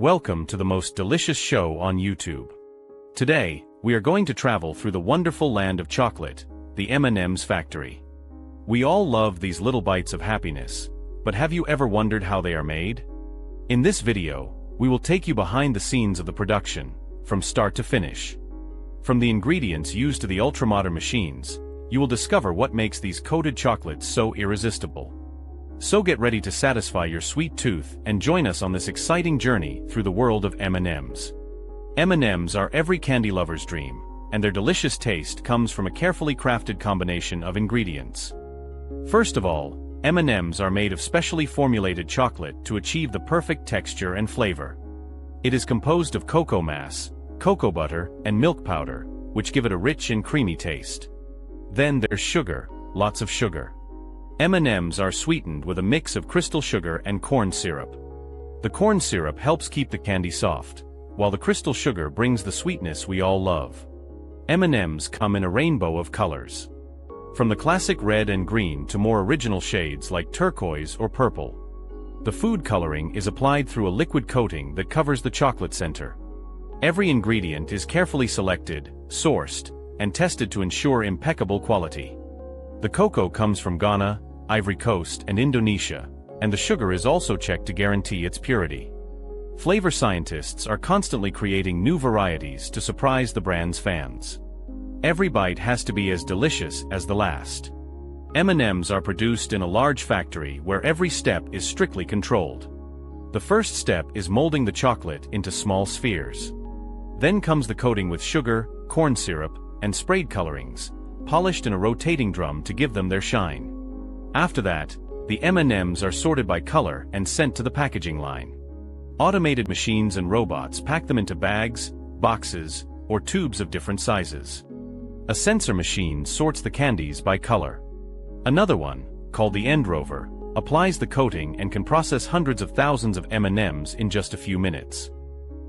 Welcome to the most delicious show on YouTube. Today, we are going to travel through the wonderful land of chocolate, the M&M's factory. We all love these little bites of happiness, but have you ever wondered how they are made? In this video, we will take you behind the scenes of the production, from start to finish. From the ingredients used to the ultramodern machines, you will discover what makes these coated chocolates so irresistible. So get ready to satisfy your sweet tooth and join us on this exciting journey through the world of M&Ms. M&Ms are every candy lover's dream, and their delicious taste comes from a carefully crafted combination of ingredients. First of all, M&Ms are made of specially formulated chocolate to achieve the perfect texture and flavor. It is composed of cocoa mass, cocoa butter, and milk powder, which give it a rich and creamy taste. Then there's sugar, lots of sugar. M&Ms are sweetened with a mix of crystal sugar and corn syrup. The corn syrup helps keep the candy soft, while the crystal sugar brings the sweetness we all love. M&Ms come in a rainbow of colors. From the classic red and green to more original shades like turquoise or purple. The food coloring is applied through a liquid coating that covers the chocolate center. Every ingredient is carefully selected, sourced, and tested to ensure impeccable quality. The cocoa comes from Ghana, Ivory Coast, and Indonesia, and the sugar is also checked to guarantee its purity. Flavor scientists are constantly creating new varieties to surprise the brand's fans. Every bite has to be as delicious as the last. M&Ms are produced in a large factory where every step is strictly controlled. The first step is molding the chocolate into small spheres. Then comes the coating with sugar, corn syrup, and sprayed colorings, polished in a rotating drum to give them their shine. After that, the M&Ms are sorted by color and sent to the packaging line. Automated machines and robots pack them into bags, boxes, or tubes of different sizes. A sensor machine sorts the candies by color. Another one, called the end rover, applies the coating and can process hundreds of thousands of M&Ms in just a few minutes.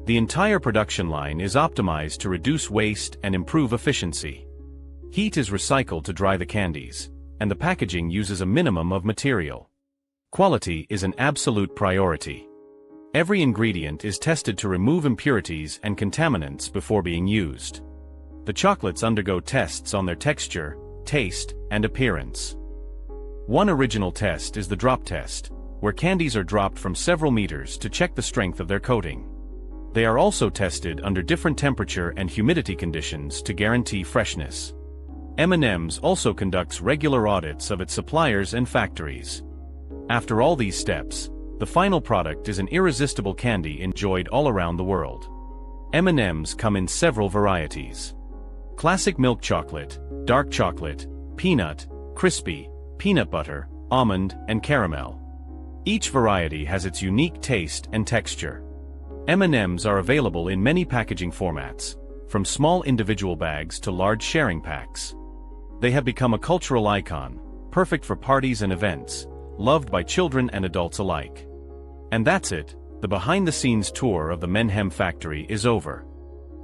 The entire production line is optimized to reduce waste and improve efficiency. Heat is recycled to dry the candies, and the packaging uses a minimum of material. Quality is an absolute priority. Every ingredient is tested to remove impurities and contaminants before being used. The chocolates undergo tests on their texture, taste, and appearance. One original test is the drop test, where candies are dropped from several meters to check the strength of their coating. They are also tested under different temperature and humidity conditions to guarantee freshness. M&Ms also conducts regular audits of its suppliers and factories. After all these steps, the final product is an irresistible candy enjoyed all around the world. M&Ms come in several varieties. Classic milk chocolate, dark chocolate, peanut, crispy, peanut butter, almond, and caramel. Each variety has its unique taste and texture. M&Ms are available in many packaging formats, from small individual bags to large sharing packs. They have become a cultural icon, perfect for parties and events, loved by children and adults alike. And that's it, the behind-the-scenes tour of the M&M factory is over.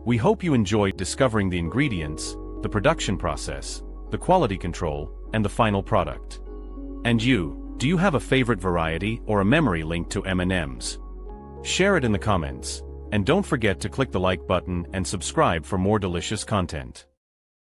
We hope you enjoyed discovering the ingredients, the production process, the quality control, and the final product. And you, do you have a favorite variety or a memory linked to M&Ms? Share it in the comments, and don't forget to click the like button and subscribe for more delicious content.